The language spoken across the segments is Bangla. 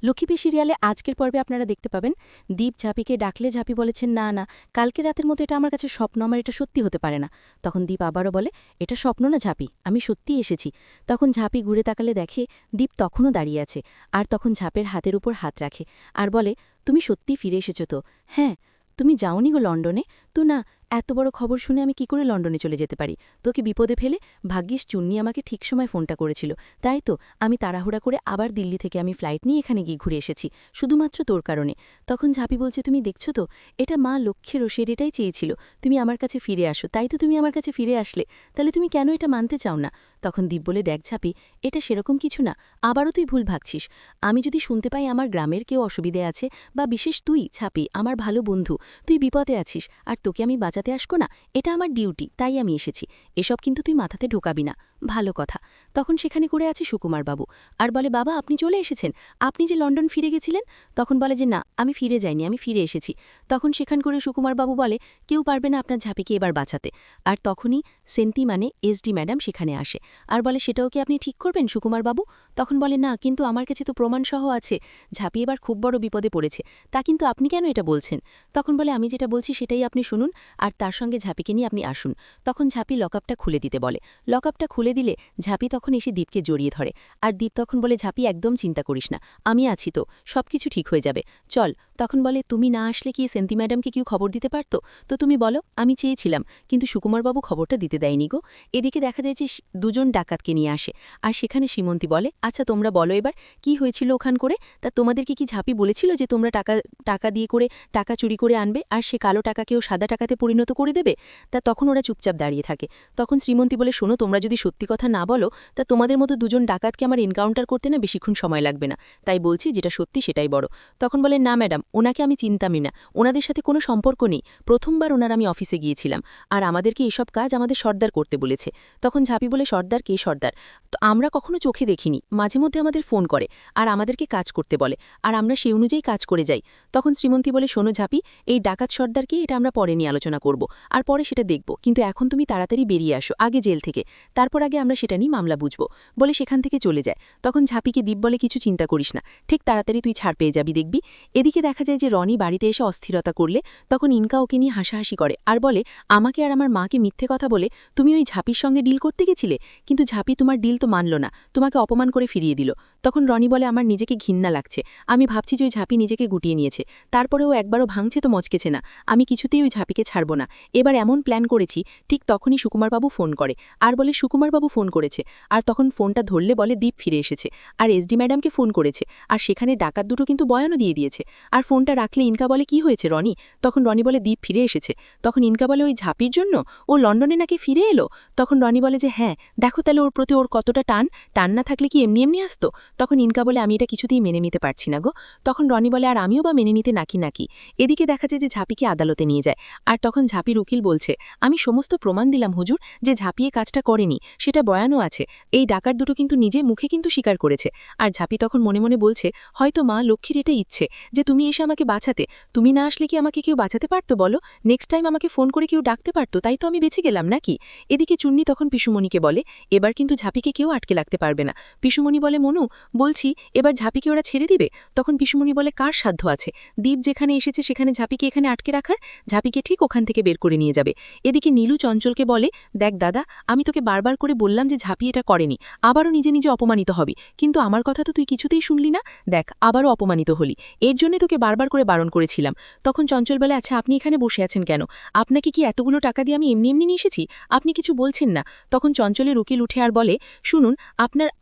লক্ষ্মীপি সিরিয়ালে আজকের পর্বে আপনারা দেখতে পাবেন দীপ ঝাঁপিকে ডাকলে ঝাঁপি বলেছেন না না, কালকে রাতের মতো এটা আমার কাছে স্বপ্ন, আমার এটা সত্যি হতে পারে না। তখন দীপ আবারও বলে এটা স্বপ্ন না ঝাঁপি, আমি সত্যিই এসেছি। তখন ঝাঁপি ঘুরে তাকালে দেখে দীপ তখনও দাঁড়িয়ে আছে, আর তখন ঝাঁপের হাতের উপর হাত রাখে আর বলে তুমি সত্যি ফিরে এসেছো তো? হ্যাঁ। তুমি যাওনি গো লন্ডনে? তো না, এত বড় খবর শুনে আমি কি করে লন্ডনে চলে যেতে পারি? তোকে বিপদে ফেলে ভাগ্যিস চুন্নি আমাকে ঠিক সময় ফোনটা করেছিল, তাই তো আমি তাড়াহুড়া করে আবার দিল্লি থেকে আমি ফ্লাইট নিয়ে এখানে গিয়ে ঘুরে এসেছি, শুধুমাত্র তোর কারণে। তখন ঝাঁপি বলছে তুমি দেখছো তো, এটা মা লক্ষ্যের রোষের, এটাই চেয়েছিল তুমি আমার কাছে ফিরে আসো, তাই তো তুমি আমার কাছে ফিরে আসলে, তাহলে তুমি কেন এটা মানতে চাও না? তখন দীপ বলে দেখ ঝাঁপি, এটা সেরকম কিছু না, আবারও তুই ভুল ভাবছিস। আমি যদি শুনতে পাই আমার গ্রামের কেউ অসুবিধে আছে, বা বিশেষ তুই ঝাঁপি আমার ভালো বন্ধু, তুই বিপদে আছিস আর তোকে আমি বাঁচাতে আসবো না, এটা আমার ডিউটি, তাই আমি এসেছি। এসব কিন্তু তুই মাথাতে ঢোকাবি না। ভালো কথা। তখন সেখানে করে আছে সুকুমার বাবু আর বলে বাবা আপনি চলে এসেছেন, আপনি যে লন্ডন ফিরে গেছিলেন? তখন বলে যে না, আমি ফিরে যাইনি, আমি ফিরে এসেছি। তখন সেখান করে সুকুমার বাবু বলে কেউ পারবে না আপনার ঝাঁপিকে এবার বাঁচাতে। আর তখনই সেন্টি মানে এসডি ম্যাডাম সেখানে আসে আর বলে সেটাও কি আপনি ঠিক করবেন সুকুমার বাবু? তখন বলে না, কিন্তু আমার কাছে তো প্রমাণসহ আছে ঝাঁপি এবার খুব বড় বিপদে পড়েছে, তা কিন্তু আপনি কেন এটা বলছেন? তখন বলে আমি যেটা বলছি সেটাই আপনি শুনুন, আর তার সঙ্গে ঝাঁপিকে নিয়ে আপনি আসুন। তখন ঝাঁপি লকআপটা খুলে দিতে বলে। লকআপটা খুলে দিলে ঝাঁপি তখন এসে দীপকে জড়িয়ে ধরে আর দীপ তখন বলে ঝাঁপি একদম চিন্তা করিস না, আমি আছি তো, সবকিছু ঠিক হয়ে যাবে, চল। তখন বলে তুমি না আসলে কি সেন্তি ম্যাডামকে কেউ খবর দিতে পারত? তো তুমি বলো, আমি চেয়েছিলাম কিন্তু সুকুমারবাবু খবরটা দিতে দেয়নি গো। এদিকে দেখা যায় যে দুজন ডাকাতকে নিয়ে আসে আর সেখানে সীমন্তী বলে আচ্ছা তোমরা বলো এবার কি হয়েছিল ওখান করে, তা তোমাদেরকে কি ঝাঁপি বলেছিল যে তোমরা টাকা টাকা দিয়ে করে টাকা চুরি করে আনবে আর সে কালো টাকাকেও সাদা টাকাতে পরিণত করে দেবে? তা তখন ওরা চুপচাপ দাঁড়িয়ে থাকে। তখন শ্রীমন্তী বলে শোনো, তোমরা যদি সত্যি কথা না বলো তা তোমাদের মতো দুজন ডাকাতকে আমার এনকাউন্টার করতে না বেশিক্ষণ সময় লাগবে না, তাই বলছি যেটা সত্যি সেটাই বড়। তখন বলে না ম্যাডাম, ওনাকে আমি চিনতামই না, ওনাদের সাথে কোনো সম্পর্ক নেই, প্রথমবার ওনার আমি অফিসে গিয়েছিলাম আর আমাদেরকে এসব কাজ আমাদের সর্দার করতে বলেছে। তখন ঝাঁপি বলে সর্দার কে সর্দার? তো আমরা কখনো চোখে দেখিনি, মাঝে মধ্যে আমাদের ফোন করে আর আমাদেরকে কাজ করতে বলে আর আমরা সেই অনুযায়ী কাজ করে যাই। তখন শ্রীমন্তী বলে শোনো ঝাঁপি, এই ডাকাত সর্দারকে এটা আমরা পরে নিয়ে আলোচনা করব আর পরে সেটা দেখব, কিন্তু এখন তুমি তাড়াতাড়ি বেরিয়ে আসো আগে জেল থেকে, তারপর আগে আমরা সেটা নিয়ে মামলা বুঝব, বলে সেখান থেকে চলে যায়। তখন ঝাঁপিকে দীপ বলে কিছু চিন্তা করিস না, ঠিক তাড়াতাড়ি তুই ছাড় পেয়ে যাবি দেখবি। এদিকে দেখা যায় যে রনি বাড়িতে এসে অস্থিরতা করলে তখন ইনকা ওকে নিয়ে হাসাহাসি করে আর বলে আমাকে আর আমার মাকে মিথ্যে কথা বলে তুমি ওই ঝাঁপির সঙ্গে ডিল করতে গেছিলে, কিন্তু ঝাঁপি তোমার ডিল তো মানল না, তোমাকে অপমান করে ফিরিয়ে দিল। তখন রনি বলে আমার নিজেকে ঘৃণা লাগছে, আমি ভাবছি যে ওই ঝাঁপি নিজেকে গুটিয়ে নিয়েছে, তারপরেও একবারও ভাঙছে তো মচকেছে না, আমি কিছুতেই ওই ঝাঁপিকে ছাড়ব না, এবার এমন প্ল্যান করেছি। ঠিক তখনই সুকুমারবাবু ফোন করে আর বলে সুকুমারবাবু ফোন করেছে, আর তখন ফোনটা ধরলে বলে দীপ ফিরে এসেছে আর এসডি ম্যাডামকে ফোন করেছে আর সেখানে ডাকাত দুটো কিন্তু বয়ানও দিয়ে দিয়েছে। আর ফোনটা রাখলে ইনকা বলে কি হয়েছে রনি? তখন রনি বলে দীপ ফিরে এসেছে। তখন ইনকা বলে ওই ঝাঁপির জন্য ও লন্ডনে নাকি ফিরে এলো? তখন রনি বলে যে হ্যাঁ, দেখো তাহলে ওর প্রতি ওর কতটা টান, টান না থাকলে কি এমনি এমনি আসতো? তখন ইনকা বলে আমি এটা কিছুতেই মেনে নিতে পারছি না গো। তখন রনি বলে আর আমিও বা মেনে নিতে নাকি নাকি। এদিকে দেখা যায় যে ঝাঁপিকে আদালতে নিয়ে যায় আর তখন ঝাঁপির উকিল বলছে আমি সমস্ত প্রমাণ দিলাম হুজুর যে ঝাঁপিয়ে কাজটা করেনি, সেটা বয়ানও আছে, এই ডাকাত দুটো কিন্তু নিজে মুখে কিন্তু স্বীকার করেছে। আর ঝাঁপি তখন মনে মনে বলছে হয়তো মা লক্ষ্মীর এটা ইচ্ছে যে তুমি এসে আমাকে বাঁচাতে, তুমি না আসলে কি আমাকে কেউ বাঁচাতে পারতো বলো? নেক্সট টাইম আমাকে ফোন করে কেউ ডাকতে পারতো, তাই তো আমি বেঁচে গেলাম নাকি? এদিকে চুন্নি তখন পিসুমণিকে বলে এবার কিন্তু ঝাঁপিকে কেউ আটকে লাগতে পারবে না। পিসুমণি বলে মনু বলছি এবার ঝাঁপিকে ওরা ছেড়ে দিবে? তখন পিসুমণি বলে কার সাধ্য আছে, দীপ যেখানে এসেছে সেখানে ঝাঁপিকে এখানে আটকে রাখার, ঝাঁপিকে ঠিক ওখান থেকে বের করে নিয়ে যাবে। এদিকে নীলু চঞ্চলকে বলে দেখ দাদা, আমি তোকে বারবার করে বললাম যে ঝাঁপি এটা করেনি, আবারও নিজে নিজে অপমানিত হবি, কিন্তু আমার কথা তো তুই কিছুতেই শুনলি না, দেখ আবারও অপমানিত হলি, এর জন্য তোকে বারবার করে বারণ করেছিলাম। তখন চঞ্চল বলে আচ্ছা আপনি এখানে বসে আছেন কেন, আপনাকে কি এতগুলো টাকা দিয়ে আমি এমনি এমনি নিয়ে এসেছি, আপনি কিছু বলছেন না? তখন চঞ্চলের উকিল উঠে আর বলে শুনুন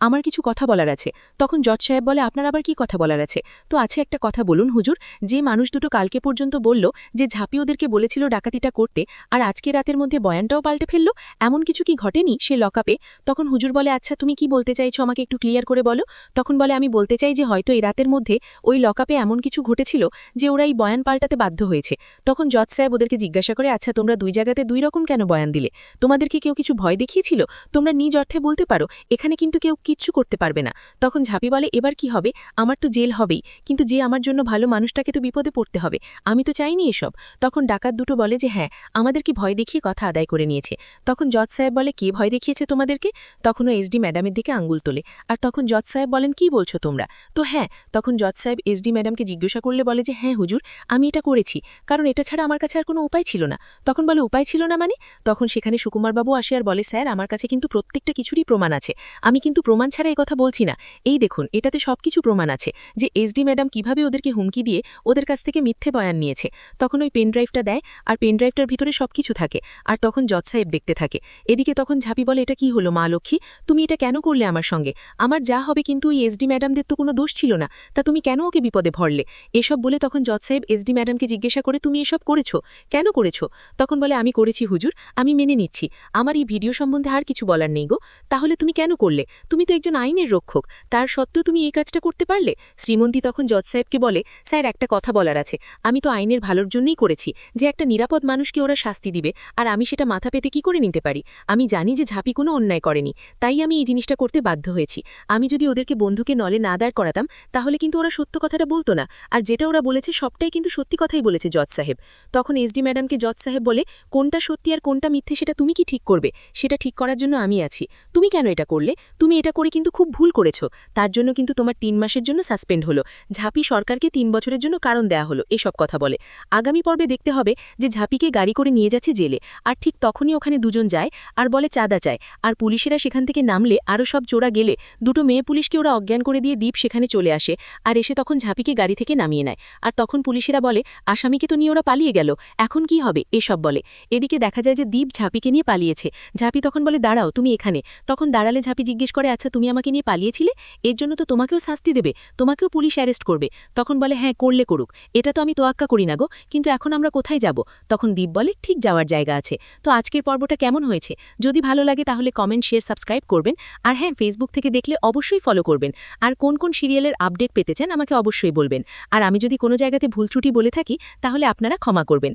আমার কিছু কথা বলার আছে। তখন জজ সাহেব বলে আপনার আবার কি কথা বলার আছে? তো আছে একটা কথা বলুন হুজুর, যে মানুষ দুটো কালকে পর্যন্ত বলল যে ঝাঁপি ওদেরকে বলেছিল ডাকাতিটা করতে আর আজকে রাতের মধ্যে বয়ানটাও পাল্টে ফেললো, এমন কিছু কি ঘটেনি সে লকআপে? তখন হুজুর বলে আচ্ছা তুমি কি বলতে চাইছো আমাকে একটু ক্লিয়ার করে বলো। তখন বলে আমি বলতে চাই যে হয়তো এই রাতের মধ্যে ওই লকআপে এমন কিছু ঘটেছিল যে ওরা এই বয়ান পাল্টাতে বাধ্য হয়েছে। তখন জজ সাহেব ওদেরকে জিজ্ঞাসা করে আচ্ছা তোমরা দুই জায়গাতে দুই রকম কেন বয়ান দিলে, তোমাদেরকে কেউ কিছু ভয় দেখিয়েছিল? তোমরা নিজ অর্থে বলতে পারো, এখানে কিন্তু কেউ কিচ্ছু করতে পারবে না। তখন ঝাঁপি বলে এবার কি হবে, আমার তো জেল হবেই, কিন্তু যে আমার জন্য ভালো মানুষটাকে তো বিপদে পড়তে হবে, আমি তো চাইনি এসব। তখন ডাকাত দুটো বলে যে হ্যাঁ, আমাদেরকে ভয় দেখিয়ে কথা আদায় করে নিয়েছে। তখন জজ সাহেব বলে কে ভয় দেখিয়েছে তোমাদেরকে? তখনও এসডি ম্যাডামের দিকে আঙ্গুল তোলে। আর তখন জজ সাহেব বলেন, কি বলছো তোমরা? তো হ্যাঁ, তখন জজ সাহেব এসডি ম্যাডামকে জিজ্ঞাসা করলে বলে যে হ্যাঁ হুজুর, আমি এটা করেছি, কারণ এটা ছাড়া আমার কাছে আর কোনো উপায় ছিল না। তখন বলে, উপায় ছিল না মানে? তখন সেখানে সুকুমারবাবু আসে আর বলে, স্যার আমার কাছে কিন্তু প্রত্যেকটা কিছুরই প্রমাণ আছে, আমি কিন্তু প্রমাণ ছাড়া এই কথা বলছি না। এই দেখুন, এটাতে সবকিছু প্রমাণ আছে যে এসডি ম্যাডাম কিভাবে ওদেরকে হুমকি দিয়ে ওদের কাছ থেকে মিথ্যে বয়ান নিয়েছে। তখন ওই পেনড্রাইভটা দেয়, আর পেনড্রাইভটার ভিতরে সবকিছু থাকে, আর তখন জজ সাহেব দেখতে থাকে। এদিকে তখন ঝাঁপি বলে, এটা কি হলো মা লক্ষ্মী, তুমি এটা কেন করলে আমার সঙ্গে? আমার যা হবে, কিন্তু ওই এসডি ম্যাডামদের তো কোনো দোষ ছিল না, তা তুমি কেন ওকে বিপদে ভরলে? এসব বলে তখন জজ সাহেব এসডি ম্যাডামকে জিজ্ঞাসা করে, তুমি এসব করেছো, কেন করেছো? তখন বলে, আমি করেছি হুজুর, আমি মেনে নিচ্ছি, আমার এই ভিডিও সম্বন্ধে আর কিছু বলার নেই গো। তাহলে তুমি কেন করলে? তুমি তো একজন আইনের রক্ষক, তার সত্ত্বেও তুমি এই কাজটা করতে পারলে? শ্রীমন্তী তখন জজ সাহেবকে বলে, স্যার একটা কথা বলার আছে, আমি তো আইনের ভালোর জন্যই করেছি, যে একটা নিরাপদ মানুষকে ওরা শাস্তি দিবে, আর আমি সেটা মাথা পেতে কি করে নিতে পারি? আমি জানি যে ঝাঁপি কোনো অন্যায় করেনি, তাই আমি এই জিনিসটা করতে বাধ্য হয়েছি। আমি যদি ওদেরকে বন্ধুকে নলে না দাঁড় করাতাম, তাহলে কিন্তু ওরা সত্য কথাটা বলতো না, আর যেটা ওরা বলেছে সবটাই কিন্তু সত্যি কথাই বলেছে জজ সাহেব। তখন এসডি ম্যাডামকে জজ সাহেব বলে, কোনটা সত্যি আর কোনটা মিথ্যে সেটা তুমি কি ঠিক করবে? সেটা ঠিক করার জন্য আমি আছি। তুমি কেন এটা করলে? তুমি এটা করে কিন্তু খুব ভুল করেছো, তার জন্য কিন্তু তোমার 3 মাসের জন্য সাসপেন্ড হলো, ঝাঁপি সরকারকে 3 বছরের জন্য কারণ দেয়া হলো, এসব কথা বলে। আগামী পর্বে দেখতে হবে যে ঝাঁপিকে গাড়ি করে নিয়ে যাচ্ছে জেলে, আর ঠিক তখনই ওখানে দুজন যায় আর বলে চাঁদা চায়, আর পুলিশেরা সেখান থেকে নামলে আরও সব চোরা গেলে দুটো মেয়ে পুলিশকে ওরা অজ্ঞান করে দিয়ে দীপ সেখানে চলে আসে, আর এসে তখন ঝাঁপিকে গাড়ি থেকে নামিয়ে নেয়। আর তখন পুলিশেরা বলে, আসামিকে তো নিয়ে ওরা পালিয়ে গেল, এখন কি হবে, এসব বলে। এদিকে দেখা যায় যে দীপ ঝাঁপিকে নিয়ে পালিয়েছে। ঝাঁপি তখন বলে, দাঁড়াও তুমি এখানে। তখন দাঁড়ালে ঝাঁপি জিজ্ঞেস করে, আচ্ছা তুমি আমাকে নিয়ে পালিয়েছিলে, এর জন্য তো তোমাকেও শাস্তি দেবে, তোমাকেও পুলিশ অ্যারেস্ট করবে? তখন বলে, হ্যাঁ করলে করুক, এটা তো আমি তোয়াক্কা করি না গো, কিন্তু এখন আমরা কোথায় যাব? তখন দীপ বলে, ঠিক যাওয়ার জায়গা আছে। তো আজকের পর্বটা কেমন হয়েছে? যদি ভালো লাগে তাহলে কমেন্ট, শেয়ার, সাবস্ক্রাইব করবেন, আর হ্যাঁ ফেসবুক থেকে দেখলে অবশ্যই ফলো করবেন। আর কোন কোন সিরিয়ালের আপডেট পেতে চান আমাকে অবশ্যই বলবেন, আর আমি যদি কোনো জায়গাতে ভুল ত্রুটি বলে থাকি তাহলে আপনারা ক্ষমা করবেন।